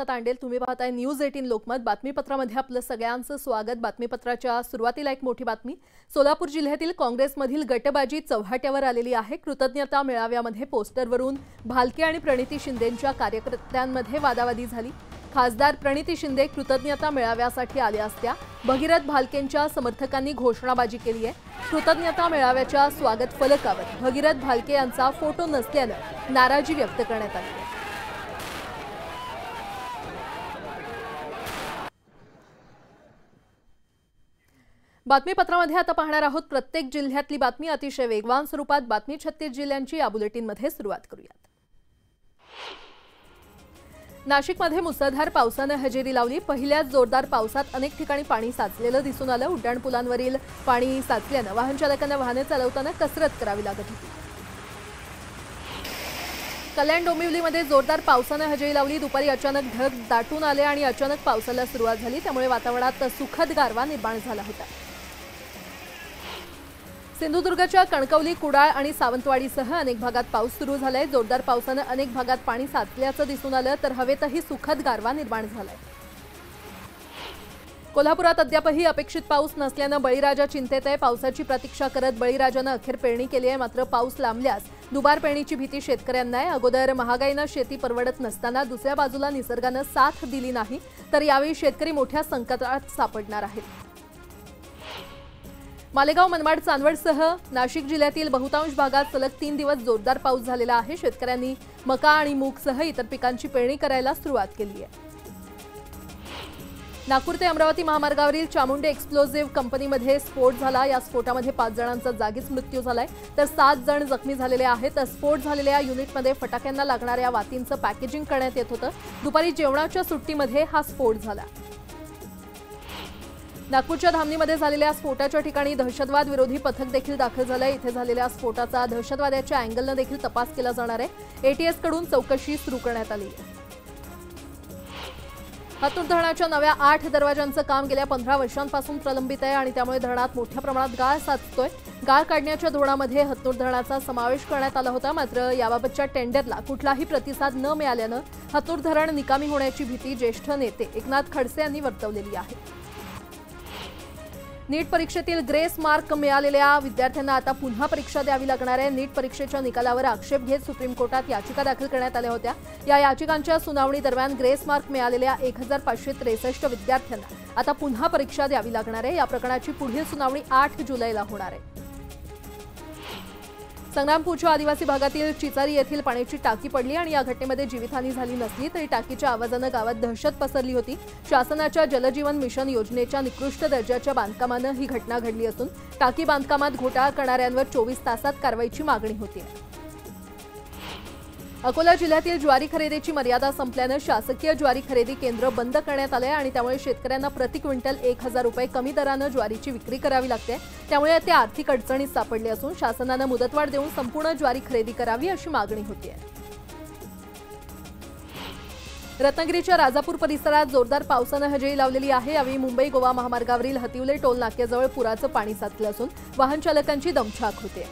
तांडेल, तुम्ही पाहताय न्यूज 18 लोकमत। बातमीपत्रामध्ये आपलं सगळ्यांचं स्वागत। बातमीपत्राच्या सुरुवातीला एक मोठी बातमी। सोलापूर जिल्ह्यातील काँग्रेसमधील गटबाजी चव्हाट्यावर आलेली आहे। कृतज्ञता मेळाव्यामध्ये पोस्टरवरून भालके आणि प्रणिती शिंदेंच्या कार्यकर्त्यांमध्ये वादावादी झाली। खासदार प्रणिती शिंदे कृतज्ञता मेळाव्यासाठी आल्या असत्या। भगीरथ भालकेंच्या समर्थकांनी घोषणाबाजी केली आहे। कृतज्ञता मेळाव्याच्या स्वागत फलकावर भगीरथ भालके यांचा फोटो नसल्याने नाराजी व्यक्त करण्यात आली। बातमीपत्रामध्ये आता पाहणार आहोत प्रत्येक जिल्ह्यातली बातमी अतिशय वेगवान स्वरूपात। बातमी 36 जिल्ह्यांची या बुलेटिनमध्ये सुरुवात करूयात। नाशिकमध्ये मुसळधार पावसाने हजेरी लावली। पहिल्याच जोरदार पावसात अनेक ठिकाणी पाणी साचलेलं दिसून आलं। उड्डाणपुलांवरील पाणी साचल्याने वाहन चालकांना वाहने चालवताना कसरत करावी लागत होती। कल्याण डोंबिवलीमध्ये जोरदार पावसाने हजेरी लावली। दुपारी अचानक ढग दाटून आले आणि अचानक पावसाला सुरुवात झाली, त्यामुळे वातावरणात सुखद गारवा निर्माण झाला होता। सिंधुदुर्गच्या कणकवली, कुडाळ आणि सावंतवाडीसह अनेक भागात पाऊस सुरू झालाय। जोरदार पावसाने अनेक भागात पाणी साचल्याचं दिसून आलं, तर हवेतही सुखद गारवा निर्माण झालाय। कोल्हापुरात अद्यापही अपेक्षित पाऊस नसल्याने बळीराजा चिंतेत आहे। पावसाची प्रतीक्षा करत बळीराजाने अखेर पेरणी केली आहे, मात्र पाऊस लांबल्यास दुबार पेरणीची भीती शेतकऱ्यांना आहे। अगोदर महागाईने शेती परवडत नसताना दुसऱ्या बाजूला निसर्गाने साथ दिली नाही, तर यावेळी शेतकरी मोठ्या संकटात सापडणार आहेत। मालेगाव, मनमाड, चांदवडसह नाशिक जिल्ह्यातील बहुतांश भागात सलग 3 दिवस जोरदार पाऊस झालेला आहे। शेतकऱ्यांनी मका आणि मूगसह इतर पिकांची पेरणी करायला सुरुवात केली आहे। नागपूर ते अमरावती महामार्गावरील चामुंडे एक्सप्लोजिव्ह कंपनीमध्ये स्फोट झाला। या स्फोटामध्ये 5 जणांचा जागीच मृत्यू झालाय, तर 7 जण जखमी झालेले आहेत। स्फोट झालेल्या युनिटमध्ये फटाक्यांना लागणाऱ्या वातींचं पॅकेजिंग करण्यात येत होतं। दुपारी जेवणाच्या सुट्टीमध्ये हा स्फोट झाला। नागपूरच्या धामणीमध्ये झालेल्या स्फोटाच्या ठिकाणी दहशतवाद विरोधी पथक देखील दाखल झालंय। इथे झालेल्या स्फोटाचा दहशतवाद्याच्या अँगलने देखील तपास केला जाणार आहे। एटीएस कडून चौकशी सुरू करण्यात आली आहे। हतनूर धरणाच्या नव्या 8 दरवाजांचं काम गेल्या 15 वर्षांपासून प्रलंबित आहे आणि त्यामुळे धरणात मोठ्या प्रमाणात गाळ साचतोय। गाळ काढण्याच्या धोरणामध्ये हतनूर धरणाचा समावेश करण्यात आला होता, मात्र याबाबतच्या टेंडरला कुठलाही प्रतिसाद न मिळाल्यानं हतनूर धरण निकामी होण्याची भीती ज्येष्ठ नेते एकनाथ खडसे यांनी वर्तवलेली आहे। नीट परीक्षेतील ग्रेस मार्क मिळालेल्या विद्यार्थ्यांना आता पुन्हा परीक्षा द्यावी लागणार आहे। नीट परीक्षेच्या निकालावर आक्षेप घेत सुप्रीम कोर्टात याचिका दाखल करण्यात आल्या होत्या। या याचिकांच्या सुनावणी दरम्यान ग्रेस मार्क मिळालेल्या 1563 विद्यार्थ्यांना आता पुन्हा परीक्षा द्यावी लागणार आहे। या प्रकरणाची पुढील सुनावणी 8 जुलैला होणार आहे। संग्रामपूरच्या आदिवासी भागातील चिचारी येथील पाण्याची टाकी पडली आणि या घटनेमध्ये जीवितहानी झाली नसली तरी टाकीच्या आवाजाने गावात दहशत पसरली होती। शासनाच्या जलजीवन मिशन योजनेच्या निकृष्ट दर्जाच्या बांधकामाने ही घटना घडली असून टाकी बांधकामात घोटाळा करणाऱ्यांवर 24 तासात कारवाईची मागणी होती। अकोला जिल्ह्यातील ज्वारी खरेदीची मर्यादा संपल्याने शासकीय ज्वारी खरेदी केंद्र बंद करण्यात आले आणि त्यामुळे शेतकऱ्यांना प्रति क्विंटल 1000 रुपये कमी दराने ज्वारीची विक्री करावी लागते। त्यामुळे ते आर्थिक अडचणीत सापडले असून शासनाने मुदतवाढ देऊन संपूर्ण ज्वारी खरेदी करावी अशी मागणी होती आहे। रत्नागिरीच्या राजापूर परिसरात जोरदार पावसाने हजेरी लावलेली आहे। यावेळी मुंबई गोवा महामार्गावरील हतिवले टोल नाक्याजवळ पुराचं पाणी साचलं असून वाहन चालकांची दमछाक होते।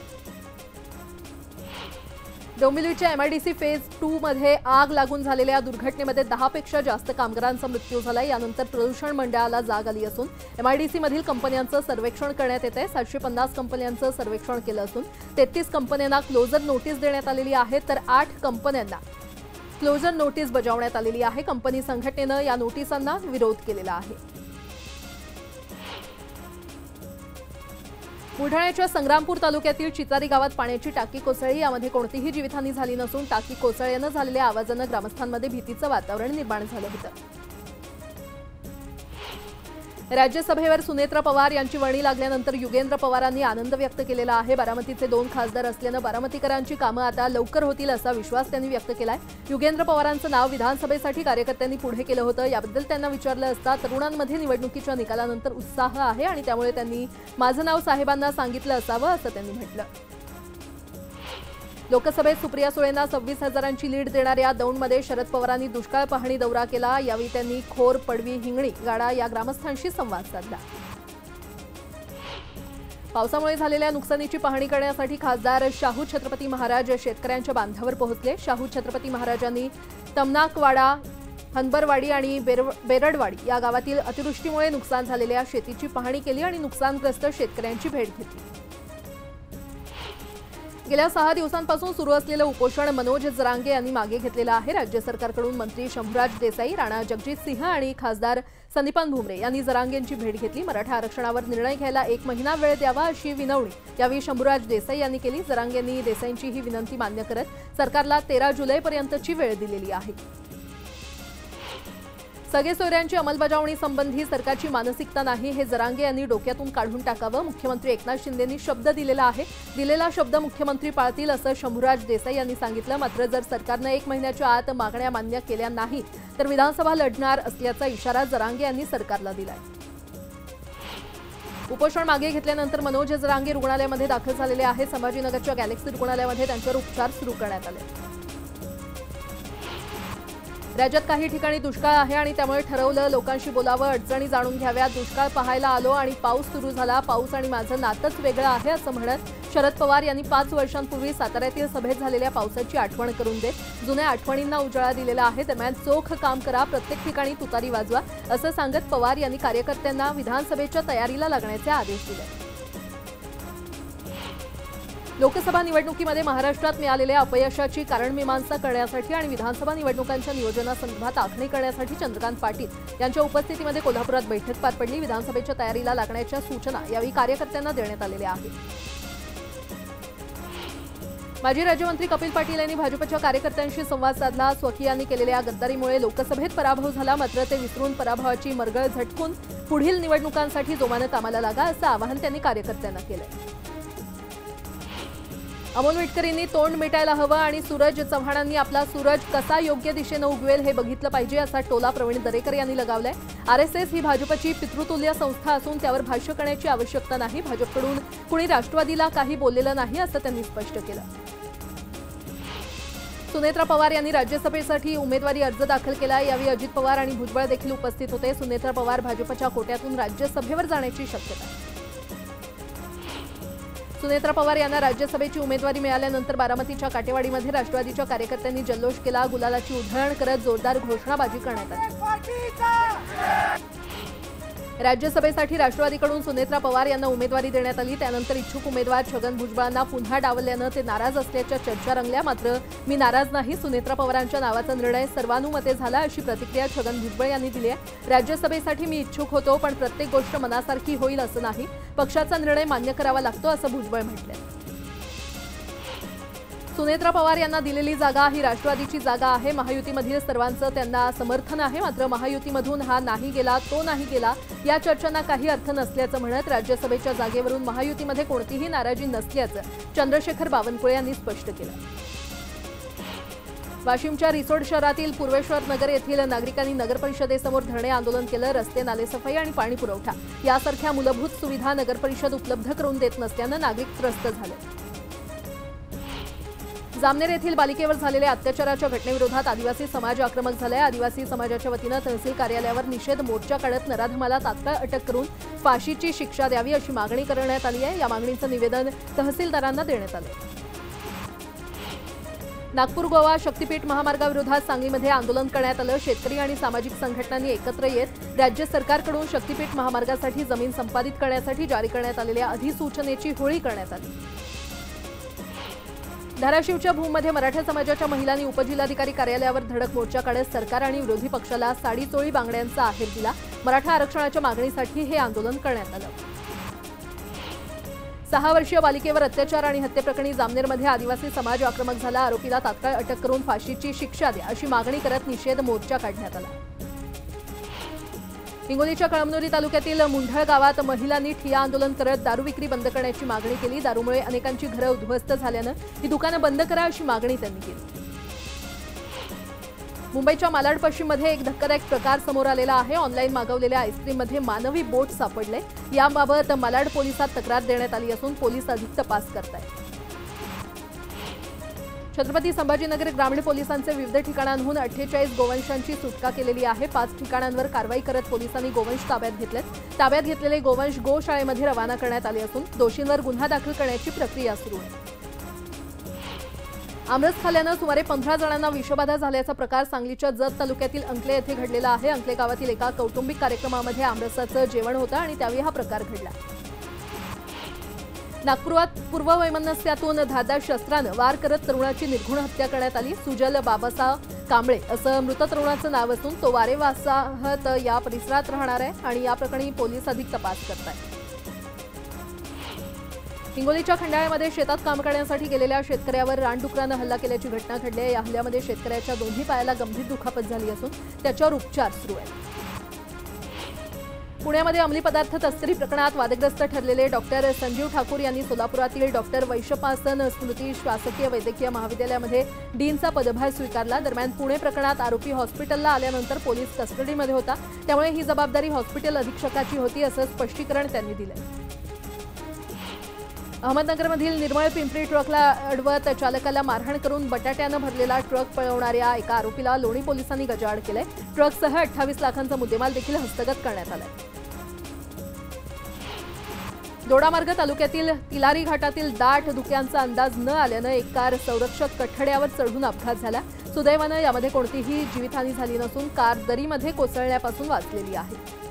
डोंबिवलीच्या एमआयडीसी फेज 2 मध्ये आग लागून झालेल्या दुर्घटनेमध्ये 10 पेक्षा जास्त कामगारांचा मृत्यू झाला। यानंतर प्रदूषण मंडळाला जाग आली असून एमआयडीसी मधील कंपन्यांचं सर्वेक्षण करण्यात येत आहे। 750 कंपन्यांचं सर्वेक्षण केलं असून 33 कंपन्यांना क्लोजर नोटीस देण्यात आलेली आहे, तर 8 कंपन्यांना क्लोजर नोटीस बजावण्यात आलेली आहे। कंपनी संघटनेनं या नोटिसांना विरोध केलेला आहे। बुलढाण्याच्या संग्रामपूर तालुक्यातील चिचारी गावात पाण्याची टाकी कोसळली। यामध्ये कोणतीही जीवितहानी झाली नसून टाकी कोसळल्याने झालेल्या आवाजाने ग्रामस्थांमध्ये भीतीचं वातावरण निर्माण झालं होतं। राज्यसभेवर सुनेत्रा पवार यांची वर्णी लागल्यानंतर युगेंद्र पवारांनी आनंद व्यक्त केलेला आहे। बारामतीचे 2 खासदार असल्याने बारामतीकरांची कामं आता लवकर होतील असा विश्वास त्यांनी व्यक्त केलाय। युगेंद्र पवारांचं नाव विधानसभेसाठी कार्यकर्त्यांनी पुढे केलं होतं। याबद्दल त्यांना विचारलं असता तरुणांमध्ये निवडणुकीच्या निकालानंतर उत्साह आहे आणि त्यामुळे त्यांनी माझं नाव साहेबांना सांगितलं असावं असं त्यांनी म्हटलं। लोकसभेत सुप्रिया सुळेंना 26,000ची लीड देणाऱ्या दौंडमध्ये शरद पवारांनी दुष्काळ पाहणी दौरा केला। यावेळी त्यांनी खोर, पडवी, हिंगणी, गाडा या ग्रामस्थांशी संवाद साधला। पावसामुळे झालेल्या नुकसानीची पाहणी करण्यासाठी खासदार शाहू छत्रपती महाराज शेतकऱ्यांच्या बांधावर पोहोचले। शाहू छत्रपती महाराजांनी तमनाकवाडा हनबरवाडी आणि बेरडवाडी या गावातील अतिवृष्टीमुळे नुकसान झालेल्या शेतीची पाहणी केली आणि नुकसानग्रस्त शेतकऱ्यांची भेट घेतली। गेल्या 6 दिवसांपासून सुरू असलेलं उपोषण मनोज जरांगे यांनी मागे घेतलेलं आहे। राज्य सरकारकडून मंत्री शंभूराज देसाई, राणा जगजित सिंह आणि खासदार संदीपान भुमरे यांनी जरांगे यांची भेट घेतली। मराठा आरक्षणावर निर्णय घ्यायला 1 महिना वेळ द्यावा अशी विनवणी यावेळी शंभूराज देसाई यांनी केली। जरांगे यांनी देसाईंची ही विनंती मान्य करत सरकारला 13 जुलैपर्यंतची वेळ दिलेली आहे। सगळे सोयऱ्यांची अंमलबजावणी संबंधी सरकारची मानसिकता नाही हे जरांगे यांनी डोक्यातून काढून टाकावं। मुख्यमंत्री एकनाथ शिंदेंनी शब्द दिलेला आहे, दिलेला शब्द मुख्यमंत्री पाळतील असं शंभूराज देसाई यांनी सांगितलं। मात्र जर सरकारनं 1 महिन्याच्या आत मागण्या मान्य केल्या नाही तर विधानसभा लढणार असल्याचा इशारा जरांगे यांनी सरकारला दिलाय। उपोषण मागे घेतल्यानंतर मनोज जरांगे रुग्णालयामध्ये दाखल झालेले आहे। संभाजीनगरच्या गॅलेक्सी रुग्णालयामध्ये त्यांच्यावर उपचार सुरू करण्यात आले। राज्यात काही ठिकाणी दुष्काळ आहे आणि त्यामुळे ठरवलं लोकांशी बोलावं, अडचणी जाणून घ्याव्या। दुष्काळ पाहायला आलो आणि पाऊस सुरू झाला। पाऊस आणि माझं नातंच वेगळं आहे असं म्हणत शरद पवार यांनी 5 वर्षांपूर्वी साताऱ्यातील सभेत झालेल्या पावसाची आठवण करून देत जुन्या आठवणींना उजाळा दिलेला आहे। दरम्यान चोख काम करा, प्रत्येक ठिकाणी तुतारी वाजवा असं सांगत पवार यांनी कार्यकर्त्यांना विधानसभेच्या तयारीला लागण्याचे आदेश दिले। लोकसभा निवडणुकीमध्ये महाराष्ट्रात मिळालेल्या अपयशाची कारणमीमांसा करण्यासाठी आणि विधानसभा निवडणुकांच्या नियोजनासंदर्भात आखणी करण्यासाठी चंद्रकांत पाटील यांच्या उपस्थितीमध्ये कोल्हापुरात बैठक पार पडली। विधानसभेच्या तयारीला लागण्याच्या सूचना यावेळी कार्यकर्त्यांना देण्यात आलेल्या आहेत। माजी राज्यमंत्री कपिल पाटील यांनी भाजपच्या कार्यकर्त्यांशी संवाद साधला। स्वकीयांनी केलेल्या गद्दारीमुळे लोकसभेत पराभव झाला, मात्र ते विसरून पराभवाची मरगळ झटकून पुढील निवडणुकांसाठी जोमानं कामाला लागा असं आवाहन त्यांनी कार्यकर्त्यांना केलं। अमोल मिटकरींनी तोंड मिटायला हवं आणि सूरज चव्हाणांनी आपला सूरज कसा योग्य दिशेनं उगवेल हे बघितलं पाहिजे असा टोला प्रवीण दरेकर यांनी लगावलाय। आरएसएस ही भाजपची पितृतुल्य संस्था असून त्यावर भाष्य करण्याची आवश्यकता नाही। भाजपकडून कुणी राष्ट्रवादीला काही बोललेलं नाही असं त्यांनी स्पष्ट केलं। सुनेत्रा पवार यांनी राज्यसभेसाठी उमेदवारी अर्ज दाखल केला। यावेळी अजित पवार आणि भुजबळ देखील उपस्थित होते। सुनेत्रा पवार भाजपच्या कोट्यातून राज्यसभेवर जाण्याची शक्यता आहे। सुनेत्रा पवार यांना राज्यसभेची उमेदवारी मिळाल्यानंतर बारामतीच्या काटेवाडीमध्ये राष्ट्रवादीच्या कार्यकर्त्यांनी जल्लोष केला। गुलालाची उधळण करत जोरदार घोषणाबाजी करण्यात आली। राज्यसभेसाठी राष्ट्रवादीकडून सुनेत्रा पवार यांना उमेदवारी देण्यात आली। त्यानंतर इच्छुक उमेदवार छगन भुजबळांना पुन्हा डावलल्यानं ते नाराज असल्याच्या चर्चा रंगल्या। मात्र मी नाराज नाही, सुनेत्रा पवारांच्या नावाचा निर्णय सर्वानुमते झाला अशी प्रतिक्रिया छगन भुजबळ यांनी दिली आहे। राज्यसभेसाठी मी इच्छुक होतो, पण प्रत्येक गोष्ट मनासारखी होईल असं नाही, पक्षाचा निर्णय मान्य करावा लागतो असं भुजबळ म्हटलं। सुनेत्रा पवार यांना दिलेली जागा ही राष्ट्रवादीची जागा आहे। महायुतीमधील सर्वांचं त्यांना समर्थन आहे, मात्र महायुतीमधून हा नाही गेला तो नाही गेला या चर्चांना काही अर्थ नसल्याचं म्हणत राज्यसभेच्या जागेवरून महायुतीमध्ये कोणतीही नाराजी नसल्याचं चंद्रशेखर बावनकुळे यांनी स्पष्ट केलं। वाशिमच्या रिसोड शहरातील पूर्वेश्वर नगर येथील नागरिकांनी नगरपरिषदेसमोर धरणे आंदोलन केलं। रस्ते, नालेसफाई आणि पाणी पुरवठा यासारख्या मूलभूत सुविधा नगरपरिषद उपलब्ध करून देत नसल्यानं नागरिक त्रस्त झाले। जामनेर येथील बालिकेवर झालेल्या अत्याचाराच्या घटनेविरोधात आदिवासी समाज आक्रमक झालाय। आदिवासी समाजाच्या वतीनं तहसील कार्यालयावर निषेध मोर्चा काढत नराधमाला तात्काळ अटक करून फाशीची शिक्षा द्यावी अशी मागणी करण्यात आली आहे। या मागणीचं निवेदन तहसीलदारांना देण्यात आलं। नागपूर गोवा शक्तीपीठ महामार्गाविरोधात सांगलीमध्ये आंदोलन करण्यात आलं। शेतकरी आणि सामाजिक संघटनांनी एकत्र येत राज्य सरकारकडून शक्तीपीठ महामार्गासाठी जमीन संपादित करण्यासाठी जारी करण्यात आलेल्या अधिसूचनेची होळी करण्यात आली। धाराशिवच्या भूममध्ये मराठा समाजाच्या महिलांनी उपजिल्हाधिकारी कार्यालयावर धडक मोर्चा काढत सरकार आणि विरोधी पक्षाला साडी चोळी बांगड्यांचा आहेर दिला। मराठा आरक्षणाच्या मागणीसाठी हे आंदोलन करण्यात आलं। 6 वर्षीय बालिकेवर अत्याचार आणि हत्येप्रकरणी जामनेरमध्ये आदिवासी समाज आक्रमक झाला। आरोपीला तात्काळ अटक करून फाशीची शिक्षा द्या अशी मागणी करत निषेध मोर्चा काढण्यात आला। हिंगोलीच्या कळमनुरी तालुक्यातील मुंढळ गावात महिलांनी ठिय्या आंदोलन करत दारू विक्री बंद करण्याची मागणी केली। दारूमुळे अनेकांची घरं उद्ध्वस्त झाल्यानं ही दुकानं बंद करा अशी मागणी त्यांनी केली। मुंबईच्या मालाड पश्चिममध्ये एक धक्कादायक प्रकार समोर आलेला आहे। ऑनलाईन मागवलेल्या आईस्क्रीममध्ये मानवी बोट सापडले। याबाबत मालाड पोलिसात तक्रार देण्यात आली असून पोलीस अधिक तपास करतायत। छत्रपती संभाजीनगर ग्रामीण पोलिसांचे विविध ठिकाणांहून 48 गोवंशांची सुटका केलेली आहे। 5 ठिकाणांवर कारवाई करत पोलिसांनी गोवंश ताब्यात घेतलेत। ताब्यात घेतलेले गोवंश गोशाळेमध्ये रवाना करण्यात आले असून दोषींवर गुन्हा दाखल करण्याची प्रक्रिया सुरू आहे। आमरस खाल्यानं सुमारे 15 जणांना विषबाधा झाल्याचा प्रकार सांगलीच्या जत तालुक्यातील अंकले येथे घडलेला आहे। अंकले गावातील एका कौटुंबिक कार्यक्रमामध्ये आमरसाचं जेवण होतं आणि त्यावेळी हा प्रकार घडला। नागपुरात पूर्ववैमनस्यातून धारदार शस्त्रानं वार करत तरुणाची निर्घृण हत्या करण्यात आली। सुजल बाबासाहेब कांबळे असं मृत तरुणाचं नाव असून तो वारे वासाहत या परिसरात राहणार आहे आणि या प्रकरणी पोलीस अधिक तपास करत आहेत। हिंगोलीच्या खंडाळ्यामध्ये शेतात काम करण्यासाठी गेलेल्या शेतकऱ्यावर रानडुकरानं हल्ला केल्याची घटना घडली आहे। या हल्ल्यामध्ये शेतकऱ्याच्या दोन्ही पायाला गंभीर दुखापत झाली असून त्याच्यावर उपचार सुरू आहेत। पुण्यामध्ये अंमली पदार्थ तस्करी प्रकरणात वादग्रस्त ठरलेले डॉक्टर संजीव ठाकूर यांनी सोलापुरातील डॉक्टर वैशंपासन स्मृती शासकीय वैद्यकीय महाविद्यालयामध्ये डीनचा पदभार स्वीकारला। दरम्यान पुणे प्रकरणात आरोपी हॉस्पिटलला आल्यानंतर पोलीस कस्टडीमध्ये होता, त्यामुळे ही जबाबदारी हॉस्पिटल अधीक्षकाची होती असं स्पष्टीकरण त्यांनी दिलं। अहमदनगरमधील निर्मळ पिंपरी ट्रकला अडवत चालकाला मारहाण करून बटाट्यानं भरलेला ट्रक पळवणाऱ्या एका आरोपीला लोणी पोलिसांनी गजाआड केलंय। ट्रकसह 28 लाखांचा मुद्देमाल देखील हस्तगत करण्यात आलाय। दोडामार्ग तालुक्यातील तिलारी घाटातील दाट धुक्यांचा अंदाज न आल्यानं एक कार संरक्षक कठड्यावर चढून अपघात झाला। सुदैवानं यामध्ये कोणतीही जीवितहानी झाली नसून कार दरीमध्ये कोसळण्यापासून वाचलेली आहे।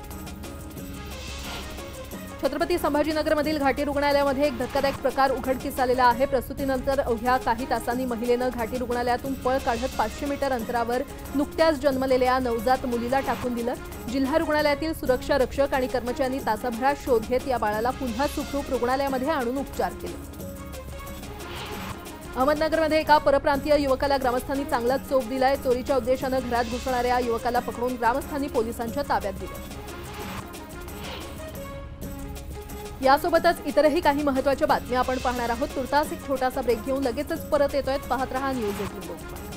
छत्रपती संभाजीनगरमधील घाटी रुग्णालयामध्ये एक धक्कादायक प्रकार उघडकीस आलेला आहे। प्रसूतीनंतर अवघ्या काही तासांनी महिलेनं घाटी रुग्णालयातून पळ काढत 500 मीटर अंतरावर नुकत्याच जन्मलेल्या नवजात मुलीला टाकून दिलं। जिल्हा रुग्णालयातील सुरक्षा रक्षक आणि कर्मचाऱ्यांनी तासाभरात शोध घेत या बाळाला पुन्हा सुखरूप रुग्णालयामध्ये आणून उपचार केले। अहमदनगरमध्ये एका परप्रांतीय युवकाला ग्रामस्थांनी चांगलाच चोप दिलाय। चोरीच्या उद्देशानं घरात घुसणाऱ्या युवकाला पकडून ग्रामस्थांनी पोलिसांच्या ताब्यात दिलं। यासोबतच इतरही काही महत्त्वाच्या बातम्या आपण पाहणार आहोत। तुर्तास एक छोटासा ब्रेक घेऊन लगेचच परत येतोय। पाहत रहा न्यूज 18 लोकमत।